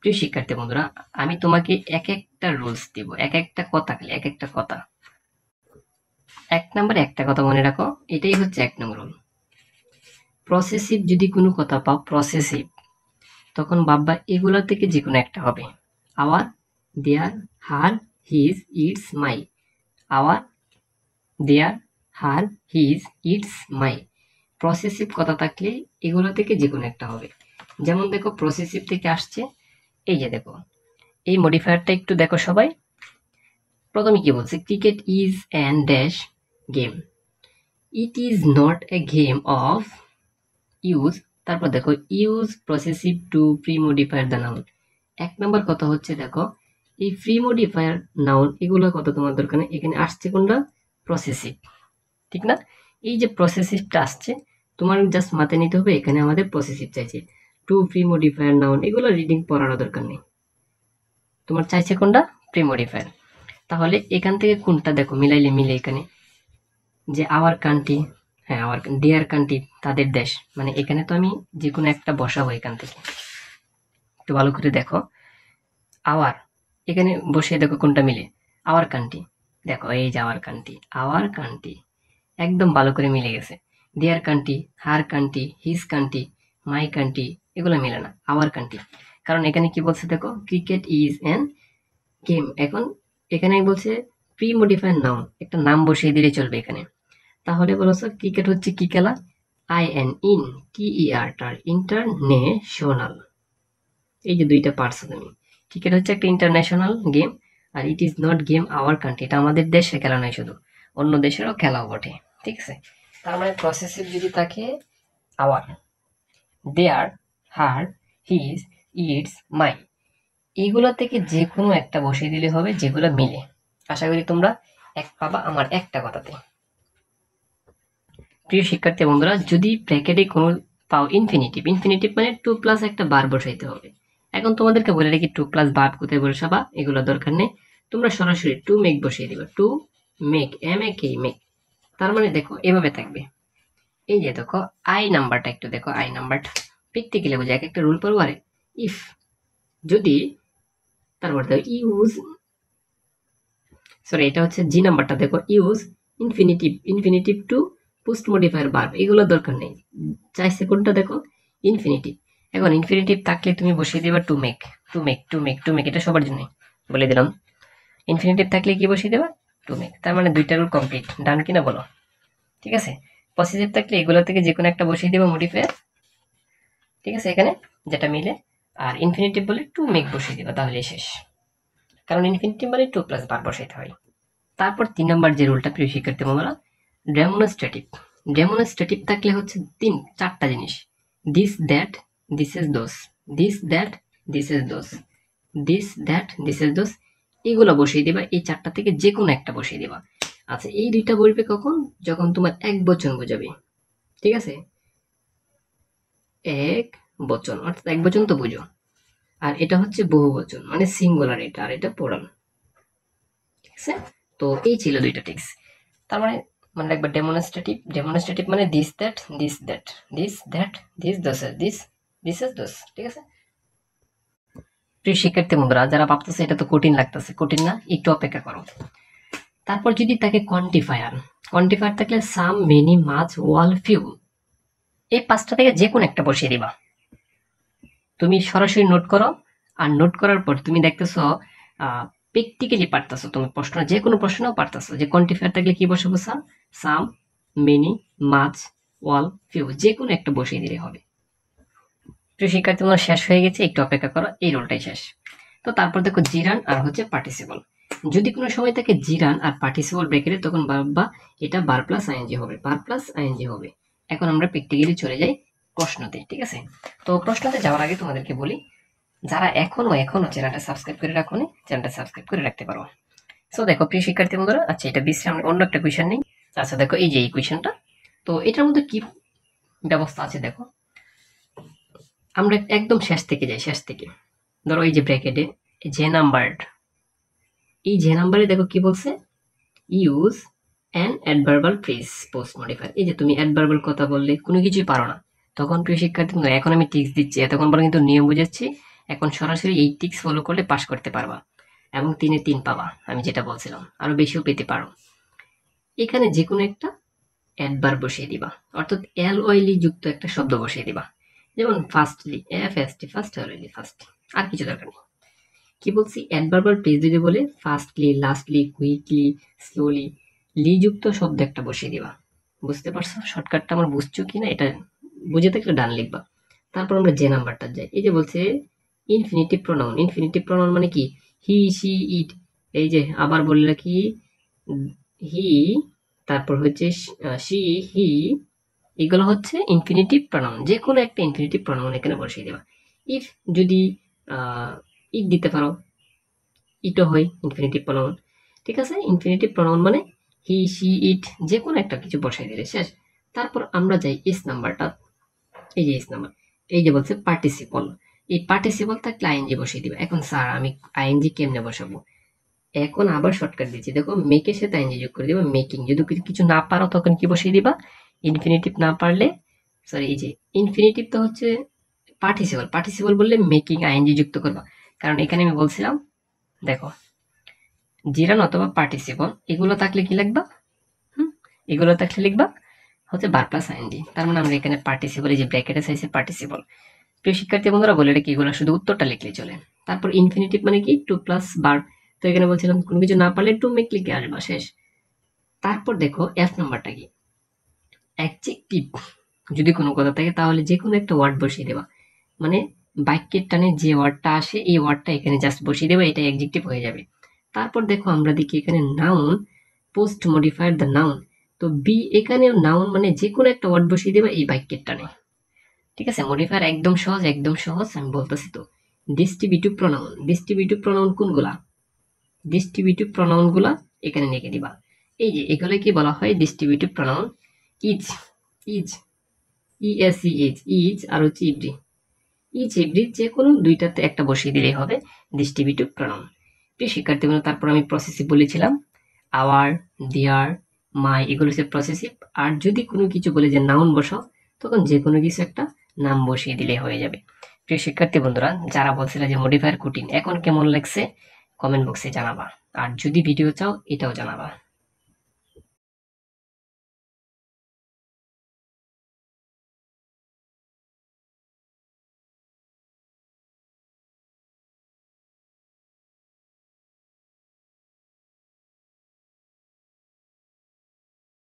প্রিয় শিক্ষার্থী বন্ধুরা, আমি তোমাকে এক একটা রুলস দিব, এক একটা কথা, খালি এক একটা কথা। 1 নম্বরে একটা কথা মনে রাখো, এটাই হচ্ছে 1 নম্বর রুল। প্রসেসিভ যদি কোনো কথা পাও, প্রসেসিভ, তখন ভাববা এগুলা থেকে যে কোনো একটা হবে। Our, their, her, his, its, my. Our, their, her, his, its, my. Possessive কথা থাকলে এগুলো থেকে যে কোনো একটা হবে। যেমন দেখো, প্রসেসিভ থেকে আসছে, এই যে দেখো, এই মডিফায়ারটা একটু দেখো সবাই। প্রথমে কি বলছে? Cricket is an dash game. It is not a game of use. তারপর দেখো, use possessive to pre modifier the noun. 1 number কথা হচ্ছে, দেখো এই প্রি মডিফায়ার নাউন এগুলো কত তোমার দরকার নেই, এখানে আসছে কোনটা? প্রসেসিভ, ঠিক না? এই যে প্রসেসিভটা আসছে, তোমার জাস্ট মাথায় নিতে হবে এখানে আমাদের প্রসেসিভ চাইছে। টু প্রি মডিফায়ার নাউন, এগুলো রিডিং পড়ার দরকার নেই, তোমার চাইছে কোনটা? Pre modifier. তাহলে এখান থেকে কোনটা দেখো মিলাইলে মিলে এখানে যে আওয়ার কান্ট্রি, হ্যাঁ আওয়ার, ডিয়ার কান্ট্রি তাদের দেশ, মানে এখানে তো আমি যে কোনো একটা বসাবো এখান থেকে। একটু ভালো করে দেখো, আওয়ার এখানে বসিয়ে দেখো কোনটা মিলে। আওয়ার কান্ট্রি, দেখো এই যে আওয়ার কান্ট্রি, আওয়ার কান্ট্রি একদম ভালো করে মিলে গেছে। Dear country, her country, his country, my country, এগুলো মিলে না, আওয়ার কান্ট্রি। কারণ এখানে কি বলছে দেখো, ক্রিকেট ইজ অ্যান গেম। এখন এখানে বলছে প্রি মডিফায়ার নাউন, একটা নাম বসিয়ে দিলে চলবে এখানে। তাহলে বলছো ক্রিকেট হচ্ছে কি খেলা? IN, TER, international. এই যে দুইটা পার্টস তুমি, ক্রিকেট হচ্ছে একটা ইন্টারন্যাশনাল গেম, আর it is not game our country, এটা আমাদের দেশে খেলা নয় শুধু, অন্য দেশেরও খেলাও বটে, ঠিক আছে? তার মানে প্রসেসিভ যদি থাকে our, their, her, his, its, my, এইগুলো থেকে যে কোনো একটা বসিয়ে দিলে হবে, যেগুলো মিলে। আশা করি তোমরা এক পাবা আমার একটা কথাতে। প্রিয় শিক্ষার্থী বন্ধুরা, যদি ব্র্যাকেটে কোনো পাও ইনফিনিটিভ, ইনফিনিটিভ মানে টু প্লাস একটা বার বসাইতে হবে। এখন তোমাদেরকে বলে রাখি, টু প্লাস বার কোথায় বসাবা এগুলো দরকার নেই, তোমরা সরাসরি টু মেক বসিয়ে দিবা। To make, MAK, make. তার মানে দেখো এভাবে থাকবে, এই যে দেখো আই নাম্বারটা একটু দেখো, আই নাম্বারটা প্র্যাকটিক্যালি বোঝা, এক একটা রুল পড়বো। আরে ইফ, যদি, তারপর দেখো ইউজ, সরি এটা হচ্ছে জি নাম্বারটা, দেখো use infinitive, infinitive to post modifier verb, এগুলো দরকার নেই, চাইছে কোনটা দেখো? ইনফিনিটিভ। এখন ইনফিনিটিভ থাকলে তুমি বসিয়ে দিবা to make, to make, to make, to make, এটা সবার জন্য বলে দিলাম। ইনফিনিটিভ থাকলে কি বসিয়ে দেবা? To make. তার মানে দুইটা রুল কমপ্লিট, ডান কিনা বলো? ঠিক আছে। পজিটিভ থাকলে এগুলো থেকে যে কোনো একটা বসিয়ে দেবা মডিফায়ার, ঠিক আছে, এখানে যেটা মিলে। আর ইনফিনিটিভ বলে টু মেক বসিয়ে দিবা, তাহলে শেষ। কারণ ইনফিনিটিভ মানে টু প্লাস বার বসাইতে হয়। তারপর 3 নম্বর যে রুলটা, প্রিয় শিক্ষার্থী বন্ধুরা, ডেমনস্ট্রেটিভ। ডেমনস্ট্রেটিভ থাকলে হচ্ছে 4টা জিনিস, this that, this is those, this that, this is those, this that, this is those, এগুলো বসিয়ে দিবা। এই 4টা থেকে যে কোনো একটা বসিয়ে দিবা। আচ্ছা, এই দুইটা বলবে কখন? যখন তোমার এক বচন বোঝাবে, ঠিক আছে? এক বচন অর্থাৎ এক বচন তো বুঝো, আর এটা হচ্ছে বহু বচন মানে সিঙ্গুলার, এটা আর এটা প্লুরাল, ঠিক আছে? তো এই ছিল দুইটা টিক্স। তার মানে মনে রাখবে, ডেমনস্ট্রেটিভ, ডেমনস্ট্রেটিভ মানে this that, this that, this that, this those, this, this is those, ঠিক আছে? প্রিয় শিক্ষার্থী বন্ধুরা, যারা ভাবতেছে এটা তো কঠিন লাগতেছে, কঠিন না, একটু অপেক্ষা করো। তারপর যদি তাকে কোয়ান্টিফায়ার, কোয়ান্টিফায়ার থাকলে সাম, মেনি, মাছ, ওয়াল, ফিউ, এই 5টা থেকে যে কোনো একটা বসিয়ে দিবা। তুমি সরাসরি নোট করো, আর নোট করার পর তুমি দেখতেছো প্র্যাকটিক্যালি পারতেছো, তুমি প্রশ্ন, যে কোনো প্রশ্ন পারতেছো, যে কোয়ান্টিফায়ার থাকলে কি বসাবো? সাম, সাম, মেনি, মাছ, ওয়াল, ফিউ, যে কোনো একটা বসিয়ে দিলে হবে। প্রিয় শিক্ষার্থী, তোমার শেষ হয়ে গেছে, একটু অপেক্ষা করো, এই রোলটাই শেষ। তো তারপর দেখো জিরান আর হচ্ছে পার্টিসিপল। যদি কোনো সময় থাকে জিরান আর পার্টিসিপল ব্রেকেটে, তখন বা এটা বার প্লাস আইএনজি হবে, বার প্লাস আইএনজি হবে। এখন আমরা প্র্যাকটিক্যালি চলে যাই প্রশ্নতে, ঠিক আছে? তো প্রশ্নতে যাওয়ার আগে তোমাদেরকে বলি, যারা এখনো চ্যানেলটা সাবস্ক্রাইব করে রাখোনি, চ্যানেলটা সাবস্ক্রাইব করে রাখতে পারো। সো দেখো প্রিয় শিক্ষার্থী বন্ধুরা, আচ্ছা এটা বিশ্রাম, অন্য একটা কোয়েশ্চেন নেই। আচ্ছা দেখো এই যে এই কোয়েশ্চেনটা, তো এটার মধ্যে কি ব্যবস্থা আছে দেখো। আমরা একদম শেষ থেকে যাই, শেষ থেকে ধরো এই যে ব্র্যাকেটে যে নাম্বার, এই যে নাম্বারে দেখো কি বলছে, use an adverbial phrase post modifier. এই যে তুমি অ্যাডভার্বাল কথা বললে কোনো কিছুই পারো না, তখন প্রিয় শিক্ষার্থী বন্ধুরা, এখন আমি টিপস দিচ্ছি, এতক্ষণ পরে কিন্তু নিয়ম বুঝাচ্ছি, এখন সরাসরি এই টিক্স ফলো করলে পাস করতে পারবা এবং 3-এ 3 পাবা। আমি যেটা বলছিলাম, আরো বেশিও পেতে পারো। এখানে যে কোনো একটা অ্যাডভার্ব বসিয়ে দিবা, অর্থাৎ এল যুক্ত একটা শব্দ বসিয়ে দিবা। যেমন ফার্স্টলি, এফএসটি, ফার্স্ট এল ফার্স্ট, আর কিছু দরকার নেই। কি বলছি, অ্যাডভার্বাল প্রেস যদি বলে ফার্স্টলি, লাস্টলি, কুইকলি, স্লোলি, লি যুক্ত শব্দ একটা বসিয়ে দিবা। বুঝতে পারছো শর্টকাটটা আমার? বুঝছো কিনা এটা বুঝে থাকলে ডান লিখবা। তারপর আমরা যে নাম্বারটা যাই, এই যে বলছে ইনফিনিটিভ প্রোনাউন। ইনফিনিটিভ প্রোনাউন মানে কি, হি, সি, ইট। এই যে আবার বললে কি, হি, তারপর হচ্ছে সি, হি, এগুলো হচ্ছে ইনফিনিটিভ প্রোনাউন। যে কোনো একটা ইনফিনিটিভ প্রোনাউন এখানে বসিয়ে দেবা। ইফ যদি ইট দিতে পারো, ইটও হয় ইনফিনিটিভ প্রোনাউন। ঠিক আছে, ইনফিনিটিভ প্রোনাউন মানে হি, সি, ইট, যে কোনো একটা কিছু বসাই দিলে শেষ। তারপর আমরা যাই এস নাম্বারটা। এই যে এস নাম্বার, এই যে বলছে পার্টিসিপল। এই পার্টিসিপল থাকলে আইএনজি বসিয়ে দিবা। এখন স্যার আমি আইএনজি কেমনে বসাবো? এখন আবার শর্টকাট দিচ্ছি, দেখো মেকের সাথে আইএনজি যোগ করে দিবা, মেকিং। যদি কিছু না পারো তখন কি বসিয়ে দিবা, ইনফিনিটিভ। না পারলে, সরি, এই যে ইনফিনিটিভ তো হচ্ছে পার্টিসিপল, পার্টিসিপল বললে মেকিং আইএনজি যুক্ত করবা। কারণ এখানে আমি বলছিলাম, দেখো, জিরান অথবা পার্টিসিপল এগুলো থাকলে কি লিখবা, এগুলো থাকলে লিখবা হচ্ছে বার প্লাস আইএনজি। তার মানে আমরা এখানে পার্টিসিপল, এই যে ব্র্যাকেটে চাইছে পার্টিসিপল। প্রিয় শিক্ষার্থী বন্ধুরা, বলে রেখে এগুলো শুধু উত্তরটা লিখলেই চলে। তারপর ইনফিনিটিভ মানে কি, টু প্লাস বার। তো এখানে বলছিলাম কোনো কিছু না পারলে টু মেক লিখে আসবা, শেষ। তারপর দেখো এফ নাম্বারটা কি, অ্যাডজেক্টিভ। যদি কোনো কথা থাকে তাহলে যে কোনো একটা ওয়ার্ড বসিয়ে দেবা, মানে বাক্যের টানে যে ওয়ার্ডটা আসে এই ওয়ার্ডটা এখানে জাস্ট বসিয়ে দেবা, এটা অ্যাডজেক্টিভ হয়ে যাবে। তারপর দেখো আমরা দেখি এখানে noun, post modifier the noun. তো বি, এখানে নাউন মানে যে কোনো একটা ওয়ার্ড বসিয়ে দেবা এই বাক্যের টানে। ঠিক আছে, মডিফায়ার একদম সহজ, একদম সহজ, আমি বলতেছি তো। ডিস্ট্রিবিউটিভ প্রোনাউন, ডিস্ট্রিবিউটিভ প্রোনাউন কোনগুলা, ডিস্ট্রিবিউটিভ প্রোনাউন গুলা এখানে লিখে দিবা। এই যে এগুলো কি বলা হয়, distributive pronoun. Each, is, E S E H, is, আর হচ্ছে ইভরি। ইচ, এভরি, যে কোনো দুইটাতে একটা বসিয়ে দিলেই হবে ডিস্ট্রিবিউটিভ প্রোনাউন। প্রিয় শিক্ষার্থী বন্ধু, তারপর আমি প্রসেসিভ বলেছিলাম, আওয়ার, দেয়ার, মাই, এগুলো হচ্ছে প্রসেসিভ। আর যদি কোনো কিছু বলে যে নাউন বসাও, তখন যে কোনো কিছু একটা নাম বসিয়ে দিলে হয়ে যাবে। প্রিয় শিক্ষার্থী বন্ধুরা, যারা বলছিল যে মডিফায়ার কঠিন, এখন কেমন লাগছে কমেন্ট বক্সে জানাবা। আর যদি ভিডিও চাও এটাও জানাবা।